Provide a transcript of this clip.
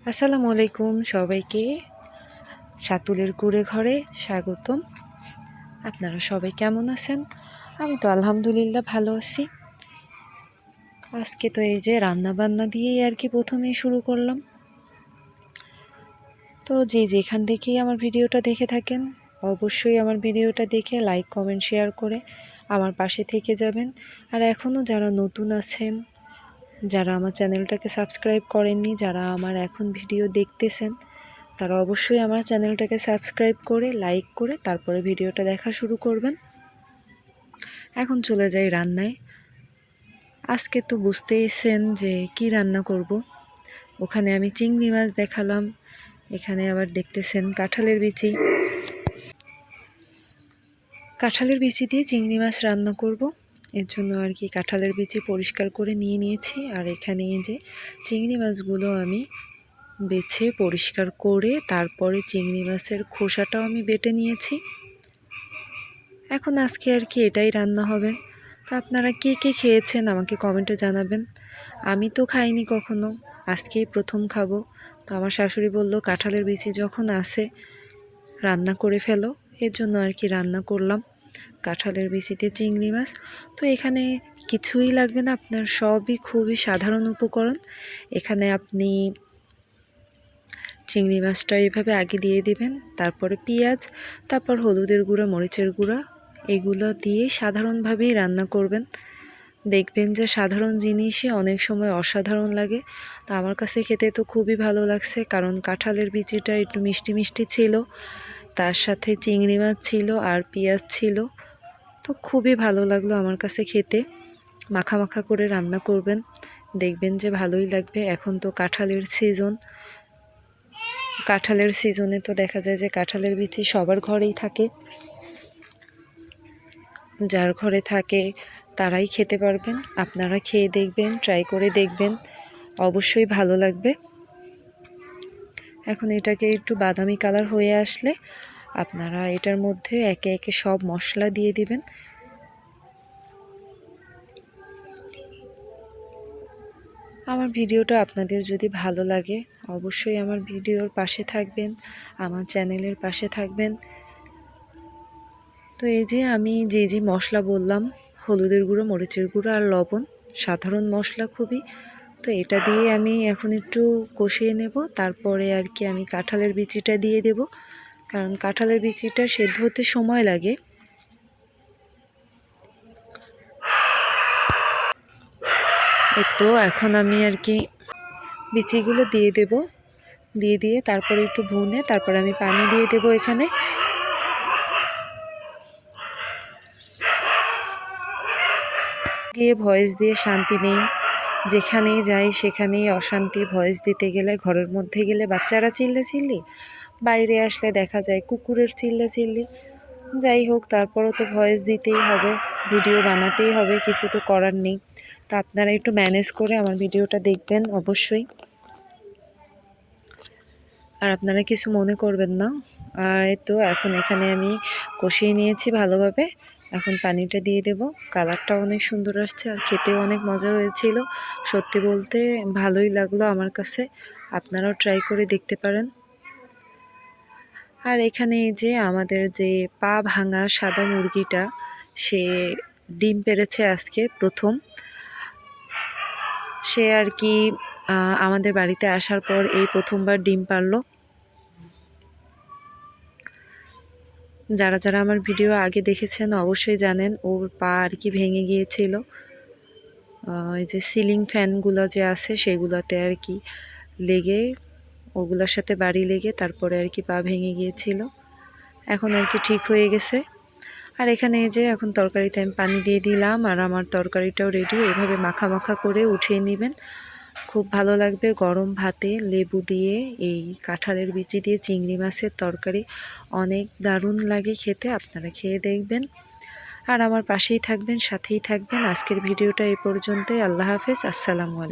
আসসালামু আলাইকুম সবাইকে সাতুলের কুড়ে ঘরে স্বাগতম। আপনারা সবাই কেমন আছেন? আমি তো আলহামদুলিল্লাহ ভালো আছি। আজকে তো এই যে রান্না বান্না দিয়েই আর কি প্রথমেই শুরু করলাম। তো যেখান থেকেই আমার ভিডিওটা দেখে থাকেন অবশ্যই আমার ভিডিওটা দেখে লাইক কমেন্ট শেয়ার করে আমার পাশে থেকে যাবেন। আর এখনও যারা নতুন আছেন, যারা আমার চ্যানেলটাকে সাবস্ক্রাইব করেননি, যারা আমার এখন ভিডিও দেখতেছেন, তারা অবশ্যই আমার চ্যানেলটাকে সাবস্ক্রাইব করে লাইক করে তারপরে ভিডিওটা দেখা শুরু করবেন। এখন চলে যাই রান্নায়। আজকে তো বুঝতেইছেন যে কি রান্না করব। ওখানে আমি চিংড়ি মাছ দেখালাম, এখানে আবার দেখতেছেন কাঁঠালের বিচি দিয়ে চিংড়ি মাছ রান্না করব। এর জন্য আর কি কাঁঠালের বিচি পরিষ্কার করে নিয়েছি। আর এখানে এই যে চিংড়ি মাছগুলো আমি বেছে পরিষ্কার করে তারপরে চিংড়ি মাছের খোসাটাও আমি বেটে নিয়েছি। এখন আজকে আর কি এটাই রান্না হবে। তো আপনারা কে কে খেয়েছেন আমাকে কমেন্টে জানাবেন। আমি তো খাইনি কখনো, আজকেই প্রথম খাবো। তো আমার শাশুড়ি বলল কাঁঠালের বিচি যখন আসে রান্না করে ফেলো, এর জন্য আর কি রান্না করলাম কাঁঠালের বিচিতে চিংড়ি মাছ। তো এখানে কিছুই লাগবে না, আপনার সবই খুবই সাধারণ উপকরণ। এখানে আপনি চিংড়ি মাছটা এইভাবে আগে দিয়ে দিবেন, তারপরে পেঁয়াজ, তারপর হলুদের গুঁড়া, মরিচের গুঁড়া, এগুলো দিয়ে সাধারণভাবেই রান্না করবেন। দেখবেন যে সাধারণ জিনিসই অনেক সময় অসাধারণ লাগে। তো আমার কাছে খেতে তো খুবই ভালো লাগছে, কারণ কাঁঠালের বিচিটা একটু মিষ্টি মিষ্টি ছিল, তার সাথে চিংড়ি মাছ ছিল আর পেঁয়াজ ছিল। তো খুবই ভালো লাগলো আমার কাছে খেতে। মাখা মাখা করে রান্না করবেন, দেখবেন যে ভালোই লাগবে। এখন তো কাঁঠালের সিজনে তো দেখা যায় যে কাঁঠালের বিচি সবার ঘরেই থাকে। যার ঘরে থাকে তারাই খেতে পারবেন। আপনারা খেয়ে দেখবেন, ট্রাই করে দেখবেন, অবশ্যই ভালো লাগবে। এখন এটাকে একটু বাদামি কালার হয়ে আসলে আপনারা এটার মধ্যে একে একে সব মশলা দিয়ে দিবেন। আমার ভিডিওটা আপনাদের যদি ভালো লাগে অবশ্যই আমার ভিডিওর পাশে থাকবেন, আমার চ্যানেলের পাশে থাকবেন। তো এই যে আমি যে মশলা বললাম, হলুদের গুঁড়ো, মরিচের গুঁড়ো আর লবণ, সাধারণ মশলা খুবই। তো এটা দিয়ে আমি এখন একটু কষিয়ে নেব, তারপরে আর কি আমি কাঁঠালের বিচিটা দিয়ে দেব, কারণ কাঁঠালের বিচিটা সেদ্ধ হতে সময় লাগে। এই তো এখন আমি আর কি বিচিগুলো দিয়ে দেব, দিয়ে তারপরে একটু ভুনে তারপর আমি পানি দিয়ে দেব। এখানে গিয়ে ভয়েস দিয়ে শান্তি নেই, যেখানেই যাই সেখানেই অশান্তি। ভয়েস দিতে গেলে, ঘরের মধ্যে গেলে বাচ্চারা চিল্লাচিল্লি, বাইরে আসলে দেখা যায় কুকুরের চিল্লাচিল্লি। যাই হোক, তারপরও তো ভয়েস দিতেই হবে, ভিডিও বানাতেই হবে, কিছু তো করার নেই। তা আপনারা একটু ম্যানেজ করে আমার ভিডিওটা দেখবেন অবশ্যই, আর আপনারা কিছু মনে করবেন না। আর তো এখন এখানে আমি কষিয়ে নিয়েছি ভালোভাবে, এখন পানিটা দিয়ে দেব। কালারটা অনেক সুন্দর আসছে আর খেতেও অনেক মজা হয়েছিল। সত্যি বলতে ভালোই লাগলো আমার কাছে, আপনারাও ট্রাই করে দেখতে পারেন। আর এখানে এই যে আমাদের যে পা ভাঙা সাদা মুরগিটা, সে ডিম পেড়েছে আজকে প্রথম। সে আর কি আমাদের বাড়িতে আসার পর এই প্রথমবার ডিম পারলো। যারা যারা আমার ভিডিও আগে দেখেছেন অবশ্যই জানেন ওর পা আর কি ভেঙে গিয়েছিল। এই যে সিলিং ফ্যানগুলো যে আছে সেগুলোতে আর কি লেগে, ওগুলোর সাথে বাড়ি লেগে তারপরে আর কি পা ভেঙে গিয়েছিল। এখন আর কি ঠিক হয়ে গেছে। আর এখানে এই যে এখন তরকারিতে আমি পানি দিয়ে দিলাম, আর আমার তরকারিটাও রেডি। এইভাবে মাখা মাখা করে উঠিয়ে নেবেন, খুব ভালো লাগবে গরম ভাতে লেবু দিয়ে। এই কাঁঠালের বিচি দিয়ে চিংড়ি মাছের তরকারি অনেক দারুণ লাগে খেতে, আপনারা খেয়ে দেখবেন। আর আমার পাশেই থাকবেন, সাথেই থাকবেন। আজকের ভিডিওটা এই পর্যন্তই। আল্লাহ হাফেজ, আসসালামু আলাইকুম।